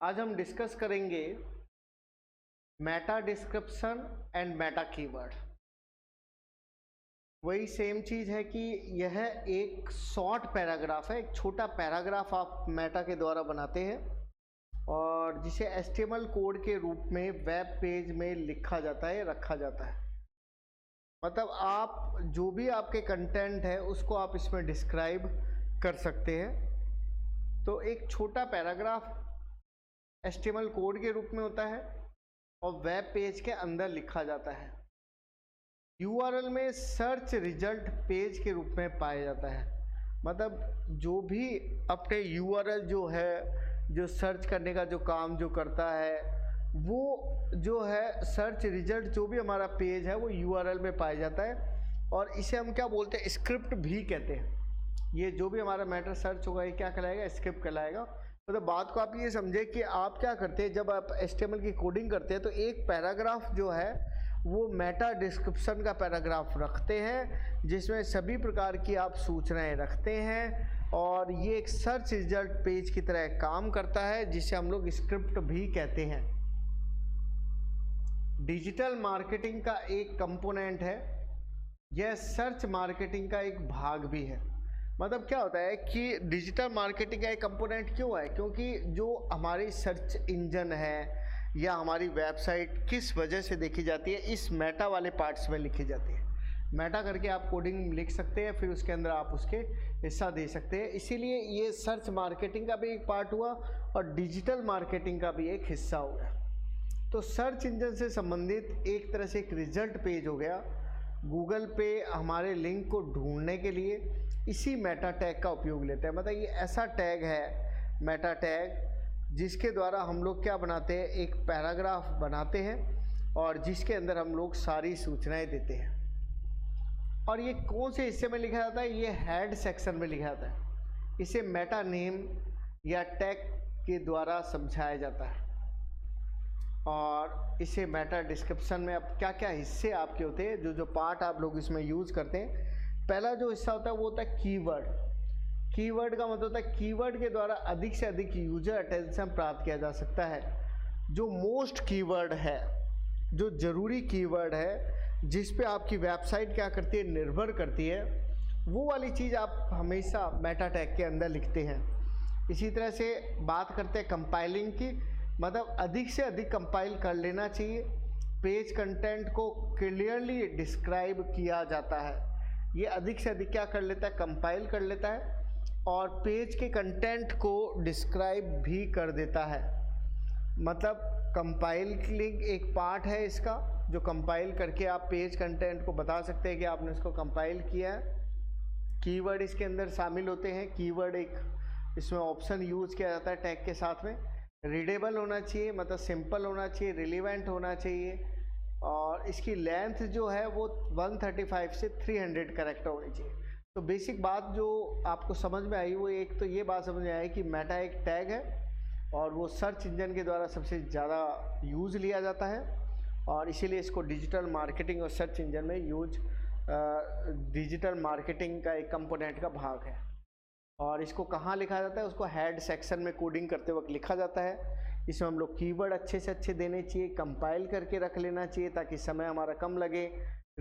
आज हम डिस्कस करेंगे Meta description and Meta keyword. वही सेम चीज़ है कि यह एक शॉर्ट पैराग्राफ है, एक छोटा पैराग्राफ आप मेटा के द्वारा बनाते हैं और जिसे HTML कोड के रूप में वेब पेज में लिखा जाता है, रखा जाता है। मतलब आप जो भी आपके कंटेंट है उसको आप इसमें डिस्क्राइब कर सकते हैं। तो एक छोटा पैराग्राफ HTML कोड के रूप में होता है और वेब पेज के अंदर लिखा जाता है। URL में सर्च रिजल्ट पेज के रूप में पाया जाता है। मतलब जो भी अपने URL जो है, जो सर्च करने का जो काम जो करता है, वो जो है सर्च रिजल्ट जो भी हमारा पेज है वो URL में पाया जाता है और इसे हम क्या बोलते हैं, स्क्रिप्ट भी कहते हैं। ये जो भी हमारा मैटर सर्च होगा ये क्या कहलाएगा, स्क्रिप्ट कहलाएगा। मतलब बात को आप ये समझे कि आप क्या करते हैं, जब आप HTML की कोडिंग करते हैं तो एक पैराग्राफ जो है वो मेटा डिस्क्रिप्शन का पैराग्राफ रखते हैं जिसमें सभी प्रकार की आप सूचनाएं रखते हैं और ये एक सर्च रिजल्ट पेज की तरह काम करता है जिसे हम लोग स्क्रिप्ट भी कहते हैं। डिजिटल मार्केटिंग का एक कंपोनेंट है, यह सर्च मार्केटिंग का एक भाग भी है। मतलब क्या होता है कि डिजिटल मार्केटिंग का एक कंपोनेंट क्यों है, क्योंकि जो हमारी सर्च इंजन है या हमारी वेबसाइट किस वजह से देखी जाती है, इस मेटा वाले पार्ट्स में लिखी जाती है। मेटा करके आप कोडिंग लिख सकते हैं, फिर उसके अंदर आप उसके हिस्सा दे सकते हैं। इसीलिए ये सर्च मार्केटिंग का भी एक पार्ट हुआ और डिजिटल मार्केटिंग का भी एक हिस्सा हो गया। तो सर्च इंजन से संबंधित एक तरह से एक रिजल्ट पेज हो गया। गूगल पे हमारे लिंक को ढूंढने के लिए इसी मेटा टैग का उपयोग लेते हैं। मतलब ये ऐसा टैग है मेटा टैग जिसके द्वारा हम लोग क्या बनाते हैं, एक पैराग्राफ बनाते हैं और जिसके अंदर हम लोग सारी सूचनाएं देते हैं। और ये कौन से हिस्से में लिखा जाता है, ये हेड सेक्शन में लिखा जाता है। इसे मेटा नेम या टैग के द्वारा समझाया जाता है। और इसे मेटा डिस्क्रिप्शन में अब क्या क्या हिस्से आपके होते हैं, जो जो पार्ट आप लोग इसमें यूज़ करते हैं। पहला जो हिस्सा होता है वो होता है कीवर्ड। कीवर्ड का मतलब होता है कीवर्ड के द्वारा अधिक से अधिक यूजर अटेंशन प्राप्त किया जा सकता है। जो मोस्ट कीवर्ड है, जो ज़रूरी कीवर्ड है, जिस पे आपकी वेबसाइट क्या करती है, निर्भर करती है, वो वाली चीज़ आप हमेशा मेटा टैग के अंदर लिखते हैं। इसी तरह से बात करते हैं कंपाइलिंग की। मतलब अधिक से अधिक कंपाइल कर लेना चाहिए। पेज कंटेंट को क्लियरली डिस्क्राइब किया जाता है। ये अधिक से अधिक क्या कर लेता है, कंपाइल कर लेता है और पेज के कंटेंट को डिस्क्राइब भी कर देता है। मतलब कंपाइलिंग एक पार्ट है इसका, जो कंपाइल करके आप पेज कंटेंट को बता सकते हैं कि आपने इसको कंपाइल किया है। कीवर्ड इसके अंदर शामिल होते हैं। कीवर्ड एक इसमें ऑप्शन यूज़ किया जाता है टैग के साथ में। रीडेबल होना चाहिए, मतलब सिंपल होना चाहिए, रिलेवेंट होना चाहिए और इसकी लेंथ जो है वो 135 से 300 कैरेक्टर होनी चाहिए। तो बेसिक बात जो आपको समझ में आई वो एक तो ये बात समझ में आई कि मेटा एक टैग है और वो सर्च इंजन के द्वारा सबसे ज़्यादा यूज़ लिया जाता है और इसीलिए इसको डिजिटल मार्केटिंग और सर्च इंजन में यूज डिजिटल मार्केटिंग का एक कंपोनेंट का भाग है। और इसको कहाँ लिखा जाता है, उसको हेड सेक्शन में कोडिंग करते वक्त लिखा जाता है। इसमें हम लोग कीवर्ड अच्छे से अच्छे देने चाहिए, कंपाइल करके रख लेना चाहिए ताकि समय हमारा कम लगे।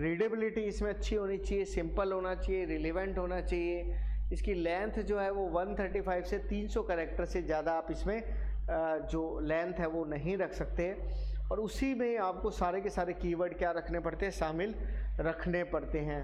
रीडेबिलिटी इसमें अच्छी होनी चाहिए, सिंपल होना चाहिए, रिलेवेंट होना चाहिए। इसकी लेंथ जो है वो 135 से 300 कैरेक्टर से ज़्यादा आप इसमें जो लेंथ है वो नहीं रख सकते। और उसी में आपको सारे के सारे कीवर्ड क्या रखने पड़ते हैं, शामिल रखने पड़ते हैं।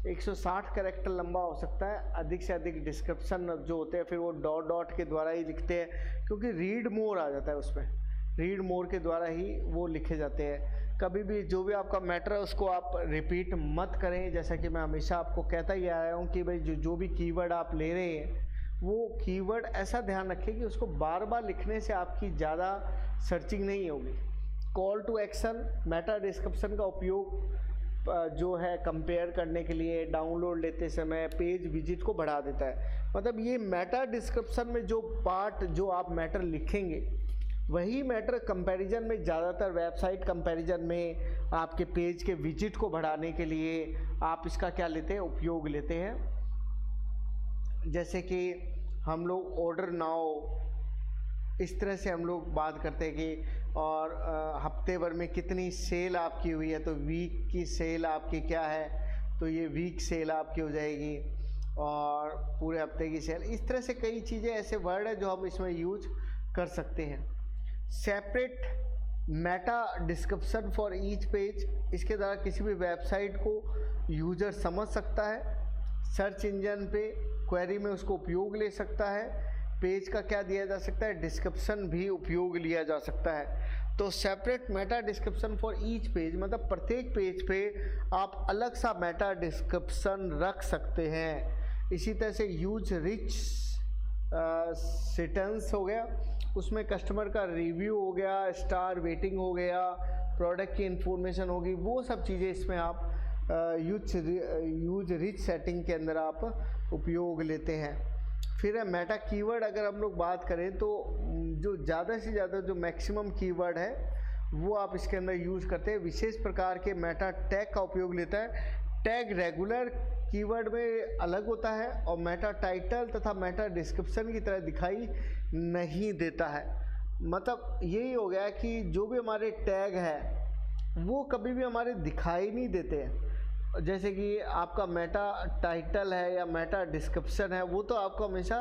160 कैरेक्टर लंबा हो सकता है। अधिक से अधिक डिस्क्रिप्शन जो होते हैं फिर वो डॉट डॉट के द्वारा ही लिखते हैं, क्योंकि रीड मोर आ जाता है उसमें। रीड मोर के द्वारा ही वो लिखे जाते हैं। कभी भी जो भी आपका मैटर है उसको आप रिपीट मत करें। जैसा कि मैं हमेशा आपको कहता ही आया हूँ कि भाई जो भी कीवर्ड आप ले रहे हैं वो कीवर्ड ऐसा ध्यान रखें कि उसको बार बार लिखने से आपकी ज़्यादा सर्चिंग नहीं होगी। Call to action meta description का उपयोग जो है कंपेयर करने के लिए, डाउनलोड लेते समय पेज विजिट को बढ़ा देता है। मतलब ये मेटा डिस्क्रिप्शन में जो पार्ट जो आप मैटर लिखेंगे वही मैटर कंपैरिजन में ज़्यादातर वेबसाइट कंपैरिजन में आपके पेज के विजिट को बढ़ाने के लिए आप इसका क्या लेते हैं, उपयोग लेते हैं। जैसे कि हम लोग ऑर्डर नाउ इस तरह से हम लोग बात करते हैं कि और हफ्ते भर में कितनी सेल आपकी हुई है, तो वीक की सेल आपकी क्या है, तो ये वीक सेल आपकी हो जाएगी, और पूरे हफ्ते की सेल। इस तरह से कई चीज़ें ऐसे वर्ड है जो हम इसमें यूज कर सकते हैं। Separate Meta description for each page, इसके द्वारा किसी भी वेबसाइट को यूज़र समझ सकता है, सर्च इंजन पे क्वेरी में उसको उपयोग ले सकता है, पेज का क्या दिया जा सकता है, डिस्क्रिप्शन भी उपयोग लिया जा सकता है। तो separate Meta description for each page मतलब प्रत्येक पेज पे आप अलग सा मेटा डिस्क्रिप्शन रख सकते हैं। इसी तरह से यूज रिच सेंटेंस हो गया, उसमें कस्टमर का रिव्यू हो गया, स्टार रेटिंग हो गया, प्रोडक्ट की इंफॉर्मेशन होगी, वो सब चीज़ें इसमें आप यूज रिच सेटिंग के अंदर आप उपयोग लेते हैं। फिर है मेटा कीवर्ड। अगर हम लोग बात करें तो जो ज़्यादा से ज़्यादा जो मैक्सिमम कीवर्ड है वो आप इसके अंदर यूज़ करते हैं। विशेष प्रकार के मेटा टैग का उपयोग लेता है। टैग रेगुलर कीवर्ड में अलग होता है और मेटा टाइटल तथा मेटा डिस्क्रिप्शन की तरह दिखाई नहीं देता है। मतलब यही हो गया कि जो भी हमारे टैग है वो कभी भी हमारे दिखाई नहीं देते हैं। जैसे कि आपका मेटा टाइटल है या मेटा डिस्क्रिप्शन है, वो तो आपको हमेशा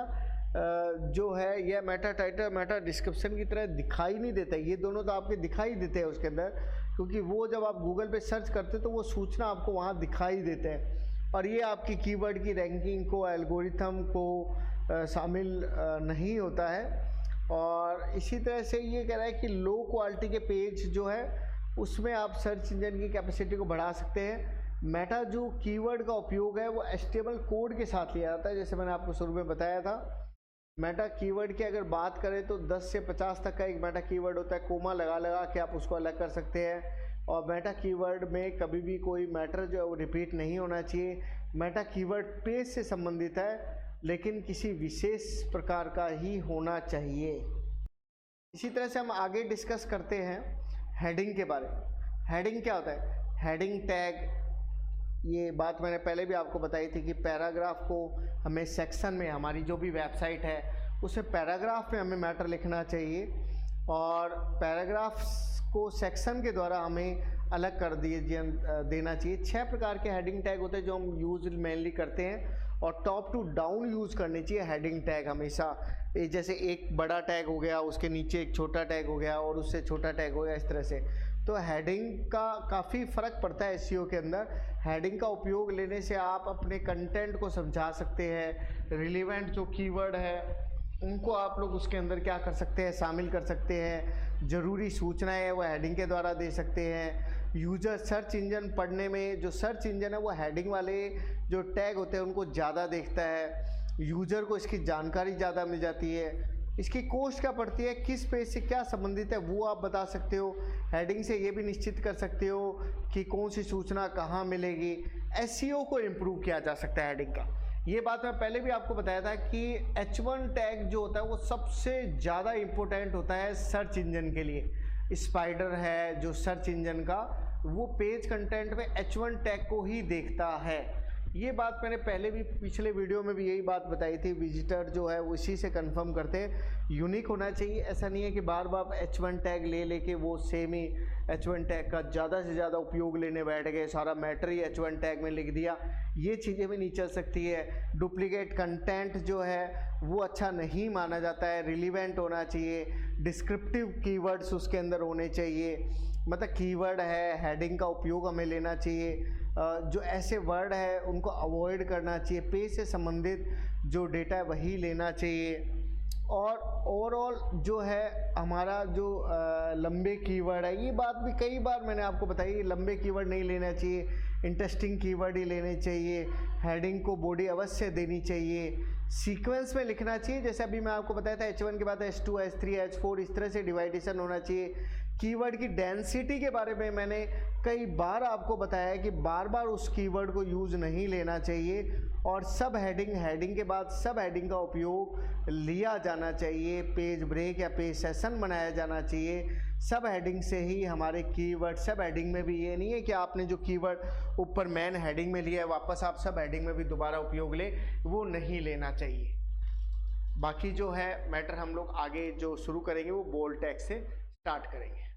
जो है यह मेटा टाइटल मेटा डिस्क्रिप्शन की तरह दिखाई नहीं देता। ये दोनों तो आपके दिखाई देते हैं उसके अंदर, क्योंकि वो जब आप गूगल पे सर्च करते तो वो सूचना आपको वहाँ दिखाई देते हैं, और ये आपकी कीवर्ड की रैंकिंग को, एल्गोरिथम को शामिल नहीं होता है। और इसी तरह से ये कह रहा है कि लो क्वालिटी के पेज जो है उसमें आप सर्च इंजन की कैपेसिटी को बढ़ा सकते हैं। मेटा जो कीवर्ड का उपयोग है वो एचटीएमएल कोड के साथ लिया जाता है, जैसे मैंने आपको शुरू में बताया था। मेटा कीवर्ड की अगर बात करें तो 10 से 50 तक का एक मेटा कीवर्ड होता है, कोमा लगा लगा के आप उसको अलग कर सकते हैं। और मेटा कीवर्ड में कभी भी कोई मैटर जो है वो रिपीट नहीं होना चाहिए। मेटा कीवर्ड पेज से संबंधित है लेकिन किसी विशेष प्रकार का ही होना चाहिए। इसी तरह से हम आगे डिस्कस करते हैं हेडिंग के बारे में। हेडिंग क्या होता है? हेडिंग टैग, ये बात मैंने पहले भी आपको बताई थी कि पैराग्राफ को हमें सेक्शन में, हमारी जो भी वेबसाइट है उसे पैराग्राफ में हमें मैटर लिखना चाहिए, और पैराग्राफ्स को सेक्शन के द्वारा हमें अलग कर देना चाहिए। 6 प्रकार के हेडिंग टैग होते हैं जो हम यूज मेनली करते हैं, और टॉप टू डाउन यूज़ करनी चाहिए हेडिंग टैग हमेशा। जैसे एक बड़ा टैग हो गया, उसके नीचे एक छोटा टैग हो गया, और उससे छोटा टैग हो गया, इस तरह से। तो हेडिंग का काफ़ी फ़र्क पड़ता है एसईओ के अंदर। हेडिंग का उपयोग लेने से आप अपने कंटेंट को समझा सकते हैं। रिलेवेंट जो कीवर्ड है उनको आप लोग उसके अंदर क्या कर सकते हैं, शामिल कर सकते हैं। ज़रूरी सूचनाएं वो हेडिंग के द्वारा दे सकते हैं। यूज़र सर्च इंजन पढ़ने में, जो सर्च इंजन है वो हेडिंग वाले जो टैग होते हैं उनको ज़्यादा देखता है। यूज़र को इसकी जानकारी ज़्यादा मिल जाती है। इसकी कॉस्ट क्या पड़ती है, किस पेज से क्या संबंधित है, वो आप बता सकते हो। हेडिंग से ये भी निश्चित कर सकते हो कि कौन सी सूचना कहाँ मिलेगी। एसईओ को इम्प्रूव किया जा सकता है हेडिंग का। ये बात मैं पहले भी आपको बताया था कि H1 टैग जो होता है वो सबसे ज़्यादा इम्पोर्टेंट होता है सर्च इंजन के लिए। स्पाइडर है जो सर्च इंजन का, वो पेज कंटेंट में H1 टैग को ही देखता है। ये बात मैंने पहले भी पिछले वीडियो में भी यही बात बताई थी। विजिटर जो है वो इसी से कंफर्म करते हैं, यूनिक होना चाहिए। ऐसा नहीं है कि बार बार H1 टैग ले लेके वो सेम ही H1 टैग का ज़्यादा से ज़्यादा उपयोग लेने बैठ गए, सारा मैटर ही H1 टैग में लिख दिया। ये चीज़ें भी नहीं चल सकती है। डुप्लीकेट कंटेंट जो है वो अच्छा नहीं माना जाता है। रिलीवेंट होना चाहिए, डिस्क्रिप्टिव कीवर्ड्स उसके अंदर होने चाहिए। मतलब कीवर्ड है, हेडिंग का उपयोग हमें लेना चाहिए। जो ऐसे वर्ड है उनको अवॉइड करना चाहिए। पेज से संबंधित जो डेटा है वही लेना चाहिए। और ओवरऑल जो है हमारा जो लंबे कीवर्ड है, ये बात भी कई बार मैंने आपको बताई, लंबे कीवर्ड नहीं लेना चाहिए, इंटरेस्टिंग कीवर्ड ही लेने चाहिए। हेडिंग को बॉडी अवश्य देनी चाहिए, सीक्वेंस में लिखना चाहिए। जैसे अभी मैं आपको बताया था H1 के बाद H2, H3, H4 इस तरह से डिवाइडेशन होना चाहिए। कीवर्ड की डेंसिटी के बारे में मैंने कई बार आपको बताया है कि बार बार उस कीवर्ड को यूज़ नहीं लेना चाहिए। और सब हेडिंग के बाद सब हेडिंग का उपयोग लिया जाना चाहिए। पेज ब्रेक या पेज सेशन बनाया जाना चाहिए। सब हेडिंग से ही हमारे कीवर्ड, सब हेडिंग में भी ये नहीं है कि आपने जो कीवर्ड ऊपर मेन हेडिंग में लिया है वापस आप सब हेडिंग में भी दोबारा उपयोग ले, वो नहीं लेना चाहिए। बाकी जो है मैटर हम लोग आगे जो शुरू करेंगे वो बोल्ड टैक्स से स्टार्ट करेंगे।